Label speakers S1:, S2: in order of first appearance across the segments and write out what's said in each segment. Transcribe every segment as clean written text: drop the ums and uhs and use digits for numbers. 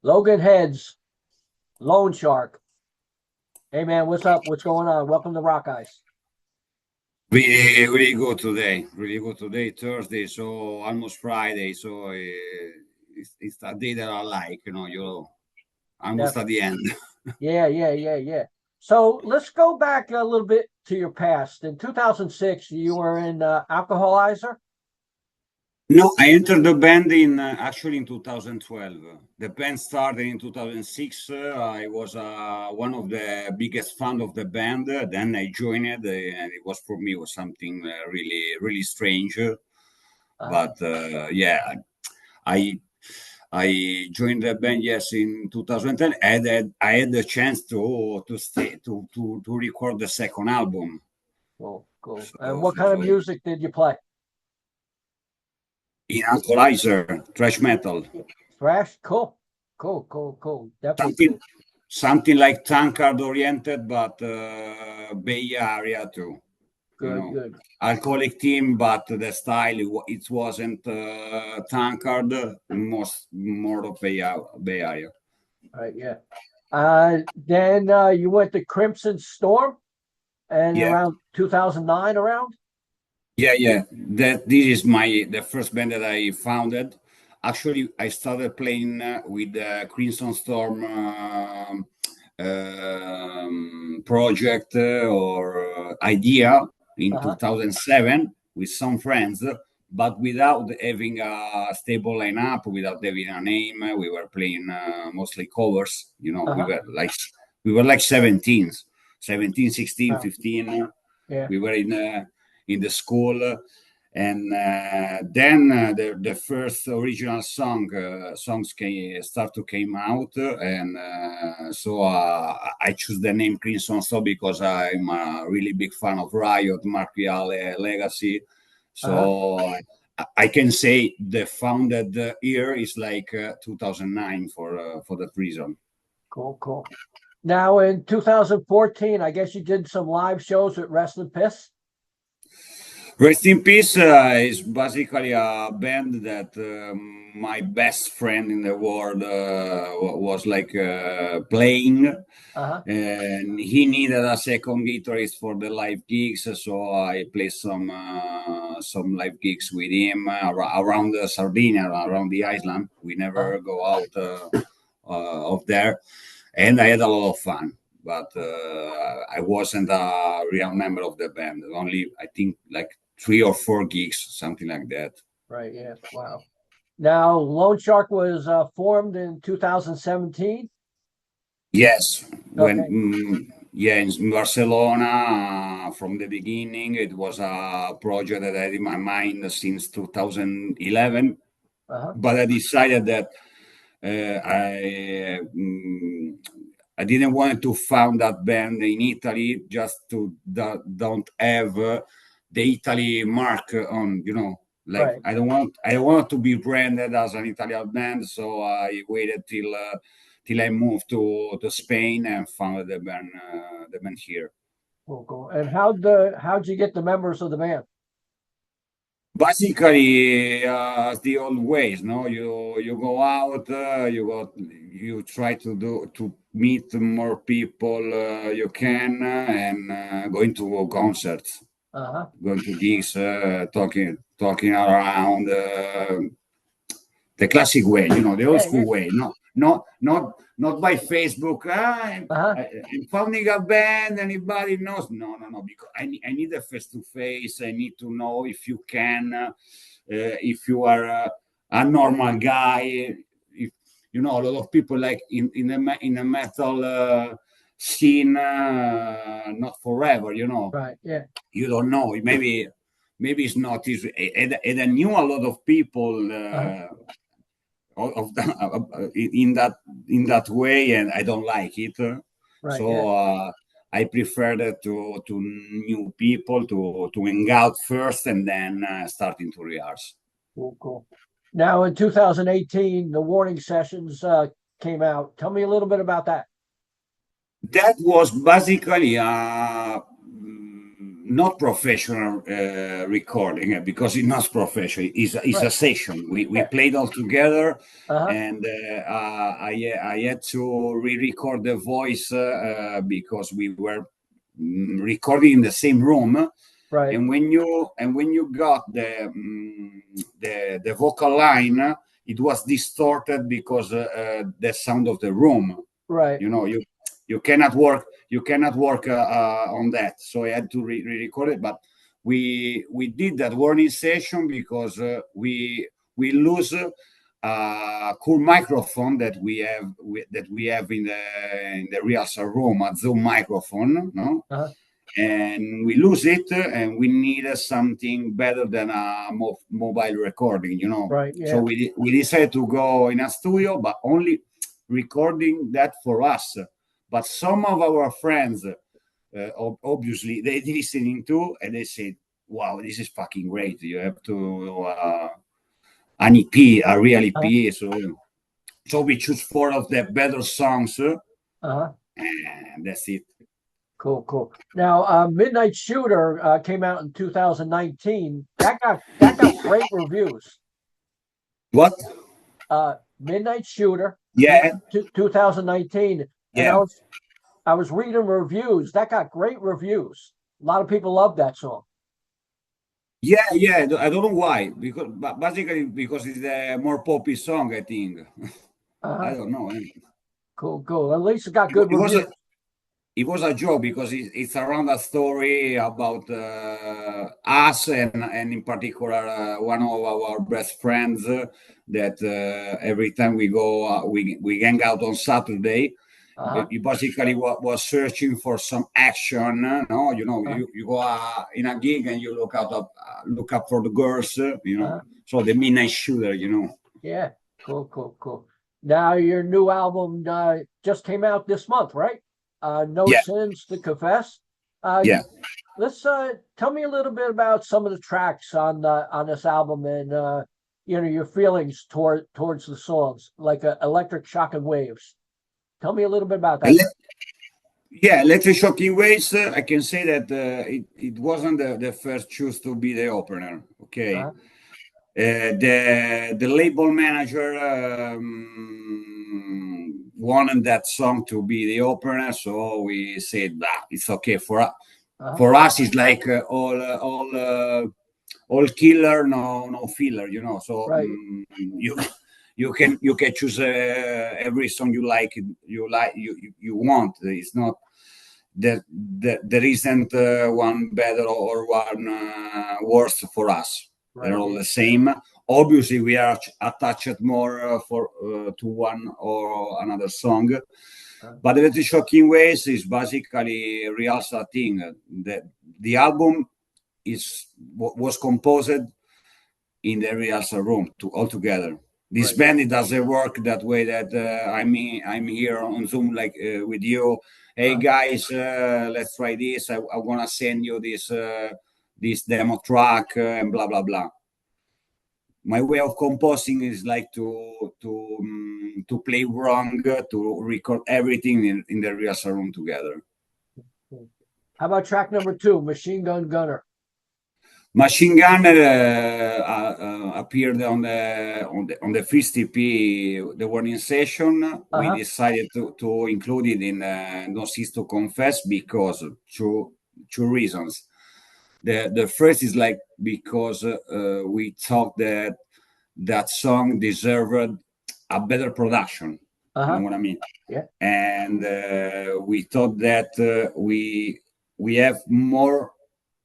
S1: Lögan Heads, Loan Shark. Hey man, what's up? What's going on? Welcome to RockEyez.
S2: Really good today. Really good today, Thursday, so almost Friday. So it's a day that I like. You're almost at
S1: Definitely.
S2: the end.
S1: Yeah. So let's go back a little bit to your past. In 2006, you were in Alkoholizer.
S2: No, I entered the band in actually in 2012. The band started in 2006. I was one of the biggest fan of the band. Then I joined it, and it was for me was something really strange.
S1: Uh-huh.
S2: But yeah, I I joined the band, yes, in 2010. I had the chance to stay to record the second album.
S1: Cool. And
S2: So,
S1: what
S2: so,
S1: kind of
S2: so
S1: music did you play?
S2: in Alkoholizer, thrash metal,
S1: Thrash? Cool. Definitely
S2: something
S1: cool.
S2: something like tankard oriented, but Bay Area too. You know,
S1: Good.
S2: alcoholic team, but the style it wasn't tankard, most more of Bay Area.
S1: All right, yeah. Then you went to Crimson Storm and
S2: Yeah.
S1: around 2009 around?
S2: Yeah. That this is my the first band that I founded. Actually, I started playing with the Crimson Storm project or idea in
S1: Uh-huh.
S2: 2007 with some friends, but without having a stable lineup, without having a name. We were playing mostly covers.
S1: Uh-huh.
S2: We were like 17, 16,
S1: Wow.
S2: 15.
S1: Yeah.
S2: We were in the school, and then the first original songs start to came out, and so I choose the name Crimson Storm because I'm a really big fan of Riot, Mark Viale, Legacy.
S1: Uh-huh.
S2: So I can say the founded year is like 2009 for that reason.
S1: Cool. Now in 2014, I guess you did some live shows with Restless Piss.
S2: Rest in Peace is basically a band that my best friend in the world was like playing,
S1: Uh-huh.
S2: and he needed a second guitarist for the live gigs, so I played some live gigs with him around Sardinia, around the island. We
S1: Uh-huh.
S2: never go out of there, and I had a lot of fun. But I wasn't a real member of the band. Only I think like 3 or 4 gigs, something like that.
S1: Right, yeah. Wow. Now Lone Shark was formed in 2017.
S2: Yes, when
S1: Okay.
S2: yeah, in Barcelona from the beginning, it was a project that I had in my mind since 2011.
S1: Uh-huh.
S2: But I decided that I didn't want to found that band in Italy just to don't have the Italy mark on, like
S1: Right.
S2: I don't want to be branded as an Italian band, so I waited till I moved to Spain and founded the band here.
S1: Cool. And how'd you get the members of the band?
S2: Basically, the old ways, no? You go out, you try to meet more people you can, and going to concerts,
S1: Uh-huh.
S2: going to gigs, talking around. The classic way, the old
S1: Yeah.
S2: school way. Not by Facebook.
S1: Uh-huh.
S2: I'm founding a band. Anybody knows? No. Because I need a face to face. I need to know if you can, if you are a normal guy. If a lot of people like in the metal scene, not forever.
S1: Right. Yeah.
S2: You don't know. Maybe it's not easy. And I knew a lot of people.
S1: Uh-huh.
S2: Of the, in that way, and I don't like it.
S1: Right. Yeah.
S2: So I prefer to new people to hang out first and then starting to rehearse.
S1: Cool. Now in 2018, the warning sessions came out. Tell me a little bit about that.
S2: That was basically not professional recording, because it's not professional. It's
S1: Right.
S2: a session. We
S1: Yeah.
S2: played all together,
S1: Uh-huh.
S2: and I had to re-record the voice because we were recording in the same room.
S1: Right.
S2: And when you got the vocal line, it was distorted because the sound of the room.
S1: Right.
S2: You know, you cannot work on that. So I had to re-record it. But we did that warning session because we lose a cool microphone that we have in the rehearsal room, a Zoom microphone, no.
S1: Uh-huh.
S2: And we lose it, and we need something better than a mobile recording, you know.
S1: Right. Yeah.
S2: So we decided to go in a studio, but only recording that for us. But some of our friends, obviously, they listening to, and they said, "Wow, this is fucking great! You have to an EP, a real EP." So we choose 4 of the better songs,
S1: Uh-huh.
S2: and that's it.
S1: Cool. Now, Midnight Shooter came out in 2019. That got great reviews.
S2: What?
S1: Midnight Shooter.
S2: Yeah.
S1: 2019. And
S2: Yeah.
S1: I was reading reviews. That got great reviews. A lot of people love that song.
S2: Yeah. I don't know why, because basically because it's a more poppy song, I think. I don't know.
S1: Cool. At least it got good reviews.
S2: It was a joke because it's around a story about us and in particular one of our best friends that every time we go we hang out on Saturday. He basically was searching for some action. No, you know, you go in a gig and you look up for the girls. You know, so the Midnight Shooter. You know.
S1: Yeah, cool. Now your new album just came out this month, right? No Sins to Confess.
S2: Yeah.
S1: Let's tell me a little bit about some of the tracks on this album and your feelings towards the songs, like Electric Shockin Waves. Tell me a little bit about that.
S2: Electric Shockin Waves. I can say that it wasn't the first choice to be the opener. Okay. The label manager wanted that song to be the opener, so we said it's okay for us. For us, it's like all killer, no filler, you know. So you can choose every song you want. It's not there isn't one better or one worse for us. They're all the same. Obviously, we are attached more to one or another song. But the Shockin Waves is basically a real thing. The album was composed in the rehearsal room all together. This band, it doesn't work that way. That I'm here on Zoom like with you. Hey guys, let's try this. I want to send you this demo track and blah blah blah. My way of composing is like to play wrong, to record everything in the rehearsal room together.
S1: How about track number 2, Machine Gun Gunner?
S2: Machine Gun appeared on the first EP, the warning session. We decided to include it in No Cease to Confess because two reasons. The first is like because we thought that song deserved a better production. You know what I mean?
S1: Yeah.
S2: And we thought that we have more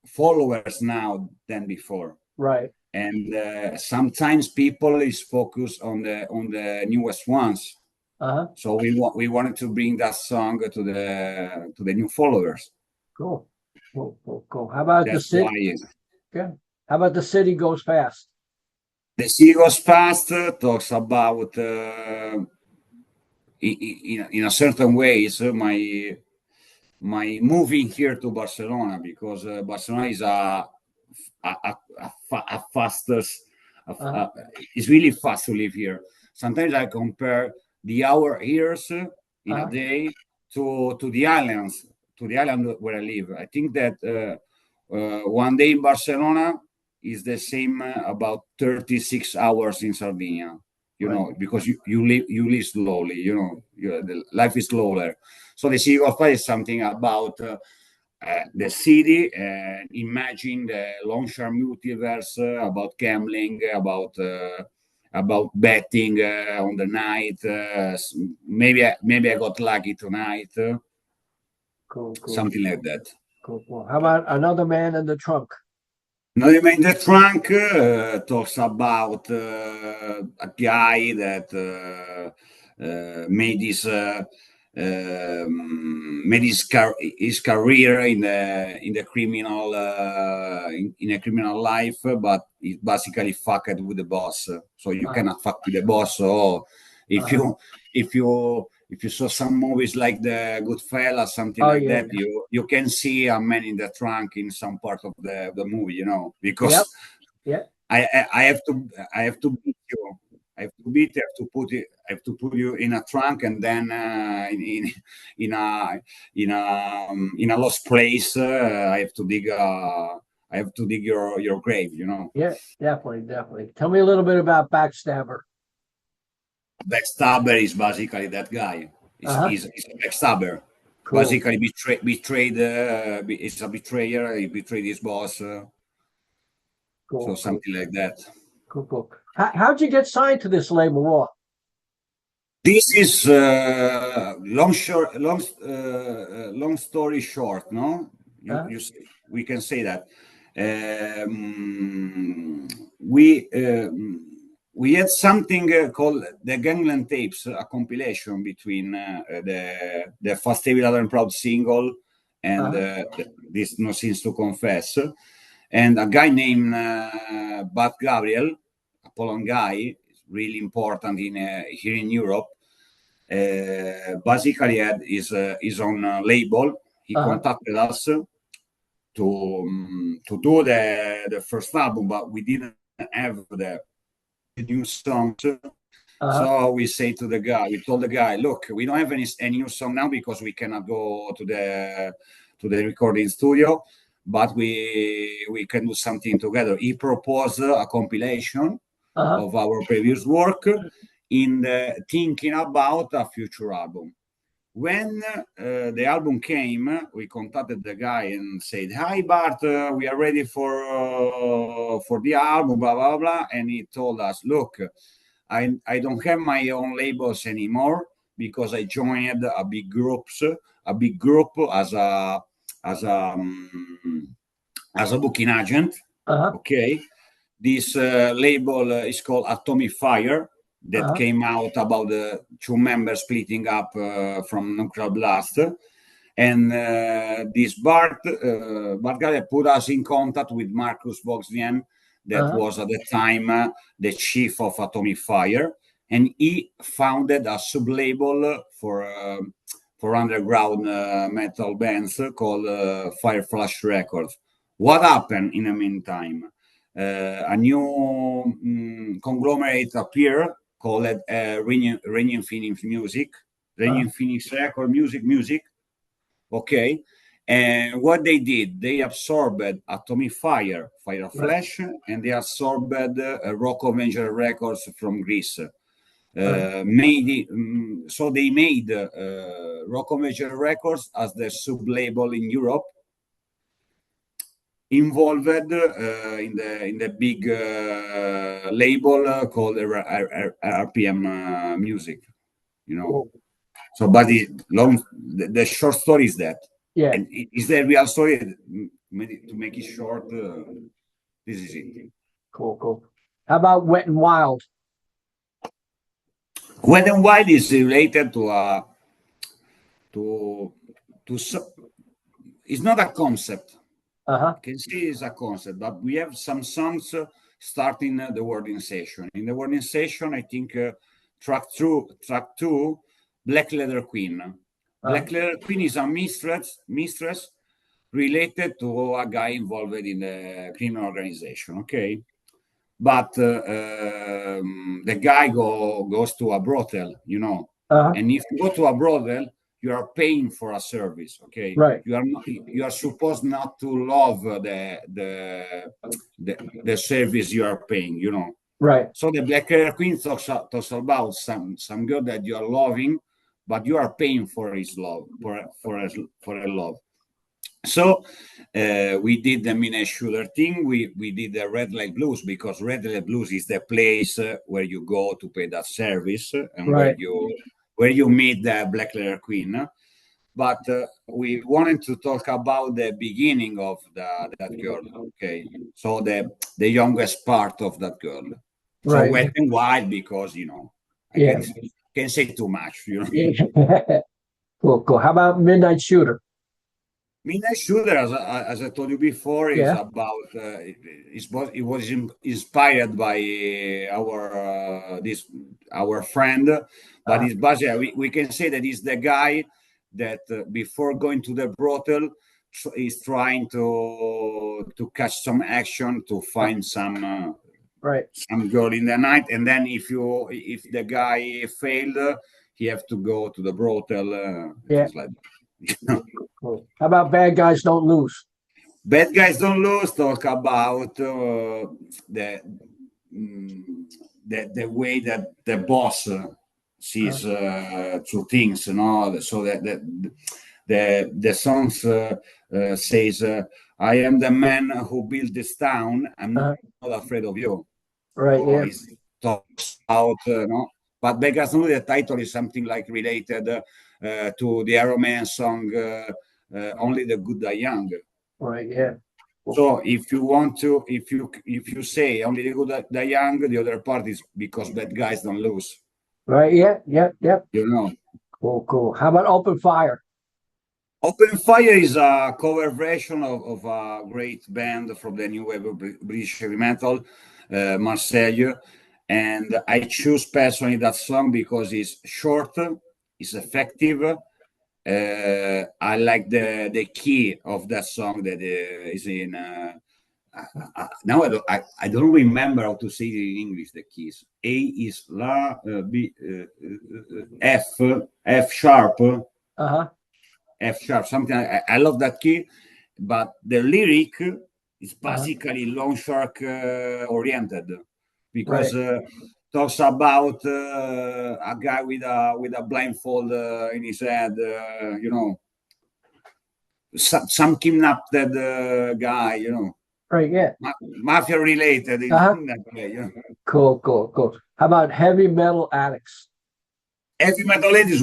S2: followers now than before.
S1: Right.
S2: And sometimes people is focused on the newest ones. So we wanted to bring that song to the new followers.
S1: Cool. How about the city? How about The City Goes Fast?
S2: The City Goes Fast talks about in a certain ways my moving here to Barcelona, because Barcelona is a fastest. It's really fast to live here. Sometimes I compare the hour here in a day to the islands, to the island where I live. I think that one day in Barcelona is the same about 36 hours in Sardinia. You
S1: Right.
S2: know, because you live slowly. You know, the life is slower. So the city of Paris is something about the city, and imagine the Longshark multiverse, about gambling, about betting on the night. Maybe I got lucky tonight,
S1: Cool, cool,
S2: something like that.
S1: cool. How about Another Man in the Trunk?
S2: Another Man in the Trunk talks about a guy that made his career in the criminal in a criminal life, but he basically fucked with the boss. So you cannot fuck with the boss. So if you saw some movies like the Goodfellas, something like that, you can see a man in the trunk in some part of the movie, you know, because
S1: Yep.
S2: I have to beat you. I have to beat. I have to put you in a trunk, and then in a lost place. I have to dig. I have to dig your grave. You know.
S1: Yeah, definitely. Tell me a little bit about Backstabber.
S2: Backstabber is basically that guy. He's a backstabber.
S1: Cool.
S2: Basically, betrayed. It's a betrayer. He betrayed his boss. So something like that.
S1: Cool. How'd you get signed to this label, Raw?
S2: This is long story short. No, we can say that we had something called the Gangland Tapes, a compilation between the Fast Evil Loud and Proud single and this No Sins to Confess, and a guy named Bart Gabriel, a Poland guy, really important here in Europe. Basically had his own label. He contacted us to do the first album, but we didn't have the new songs. So we told the guy, look, we don't have any new song now because we cannot go to the recording studio, but we can do something together. He proposed a compilation of our previous work in thinking about a future album. When the album came, we contacted the guy and said, "Hi Bart, we are ready for the album, blah blah blah." And he told us, "Look, I don't have my own labels anymore because I joined a big group as a booking agent." Okay, this label is called Atomic Fire. That came out about the two members splitting up from Nuclear Blast, and this Bart guy put us in contact with Marcus Voxvian, that was at the time the chief of Atomic Fire, and he founded a sub-label for underground metal bands called Fire Flash Records. What happened in the meantime? A new conglomerate appeared called Reunion Phoenix Music, Reunion Phoenix Record Music. Okay, and what they did, they absorbed Atomic Fire, Fire Flash, and they absorbed RockEyez Records from Greece. So they made RockEyez Records as the sub-label in Europe, involved in the big label called RPM Music, you know. Cool. So, but the short story is that.
S1: Yeah.
S2: And is the real story? To make it short, this is it.
S1: Cool. How about Wet and Wild?
S2: Wet and Wild is related to it's not a concept. You can see it's a concept, but we have some songs starting the wording session. In the wording session, I think track two, Black Leather Queen. Black Leather Queen is a mistress related to a guy involved in the criminal organization. Okay, but the guy goes to a brothel, you know, and if you go to a brothel, you are paying for a service. Okay,
S1: Right.
S2: you are supposed not to love the service you are paying. You know.
S1: Right.
S2: So the Black Hair Queen talks about some girl that you are loving, but you are paying for his love, for a love. So we did the Mina Shooter thing. We did the Red Light Blues, because Red Light Blues is the place where you go to pay that service, and
S1: Right.
S2: where you meet the Black Hair Queen. But we wanted to talk about the beginning of that girl. Okay, so the youngest part of that girl. So
S1: Right.
S2: Wet and Wild, because I
S1: Yeah.
S2: can say too much.
S1: Yeah. Cool. Cool. How about Midnight Shooter?
S2: Midnight Shooter, as I told you before, is
S1: Yeah.
S2: about it was inspired by our friend, but it's basically we can say that he's the guy that before going to the brothel is trying to catch some action, to find
S1: Right.
S2: some girl in the night, and then if the guy failed, he have to go to the brothel.
S1: Yeah.
S2: Things like that.
S1: Cool. How about Bad Guys Don't Lose?
S2: Bad Guys Don't Lose talk about the the way that the boss sees two things, So that the songs says, "I am the man who built this town. I'm not afraid of you."
S1: Right. Yeah.
S2: It talks about no. But Bad Guys Don't Lose, the title is something like related to the Iron Man song "Only the Good Die Young."
S1: Right. Yeah.
S2: So if you want to, if you say only the good die young, the other part is because bad guys don't lose.
S1: Right. Yeah. Yep. Yep. Cool. Cool. How about Open Fire?
S2: Open Fire is a cover version of a great band from the new wave of British heavy metal, Marseille. And I choose personally that song because it's short, it's effective. I like the key of that song that is in. Now I don't remember how to say it in English. The keys. A is La, B, F sharp, F sharp. Something. I love that key, but the lyric is basically Loan Shark oriented, because talks about a guy with a blindfold in his head. Some kidnapped guy.
S1: Right. Yeah.
S2: Mafia related in that way.
S1: Cool. Cool. Cool. How about Heavy Metal Addicts?
S2: Heavy Metal Head is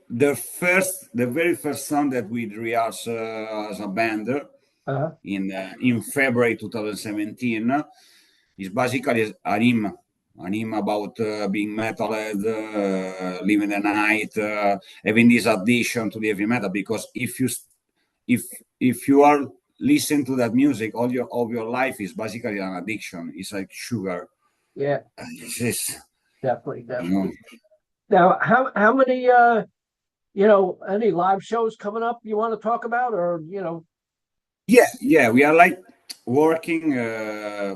S2: the very first song that we rehearsed as a band in February 2017. It's basically an hymn about being metalhead, living the night, having this addition to the heavy metal. Because if you are listening to that music, all of your life is basically an addiction. It's like sugar.
S1: Yeah.
S2: It's just,
S1: Definitely. Now, how many any live shows coming up you want to talk about, or
S2: Yeah, we are like working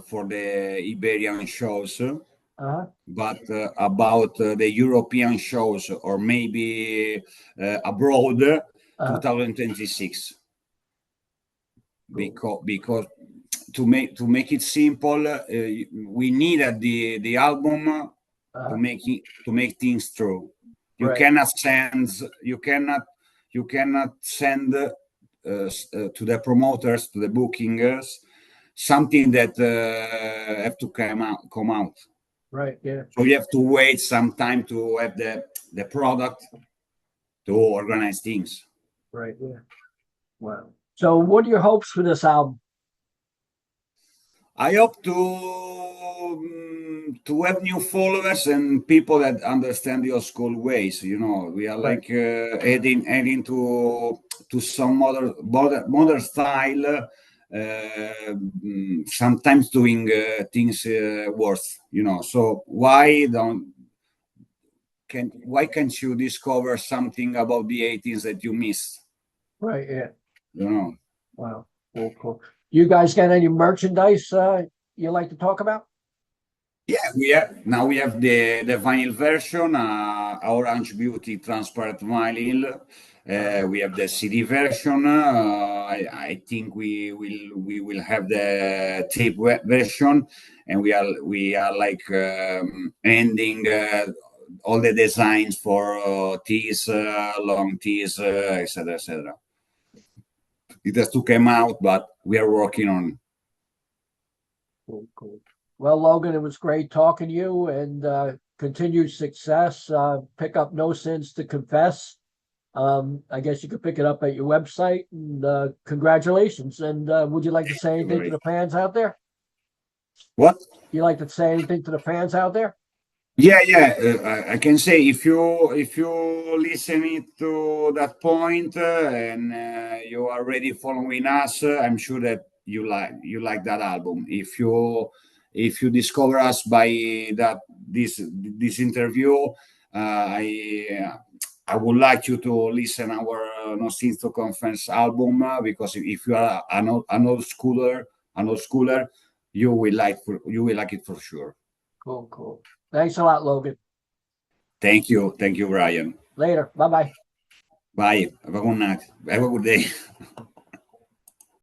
S2: for the Iberian shows, but about the European shows, or maybe abroad, 2026. Because to make it simple, we needed the album to make things true. You cannot send to the promoters, to the bookingers, something that have to come out.
S1: Right. Yeah.
S2: So you have to wait some time to have the product to organize things.
S1: Right. Yeah. Wow. So, what are your hopes for this album?
S2: I hope to have new followers and people that understand the old school ways. We are like adding to some modern style. Sometimes doing things worse. So why can't you discover something about the 80s that you missed?
S1: Right. Yeah.
S2: Wow.
S1: Cool. You guys got any merchandise you like to talk about?
S2: Yeah, Now we have the vinyl version, Orange Beauty transparent vinyl. We have the CD version. I think we will have the tape version, and we are like ending all the designs for tees, long tees, etc., etc. It has to come out, but we are working on.
S1: Cool, cool. Well, Logan, it was great talking to you, and continued success. Pick up No Sins to Confess. I guess you could pick it up at your website. And congratulations. And would you like to say anything to the fans out there?
S2: What?
S1: You like to say anything to the fans out there?
S2: Yeah, I can say if you listen it to that point and you are already following us, I'm sure that you like that album. If you discover us by this interview, I would like you to listen our No Sins to Confess album because if you are an old schooler, you will like it for sure.
S1: Cool, cool. Thanks a lot, Logan.
S2: Thank you, Brian.
S1: Later. Bye-bye.
S2: Bye. Have a good night. Have a good day.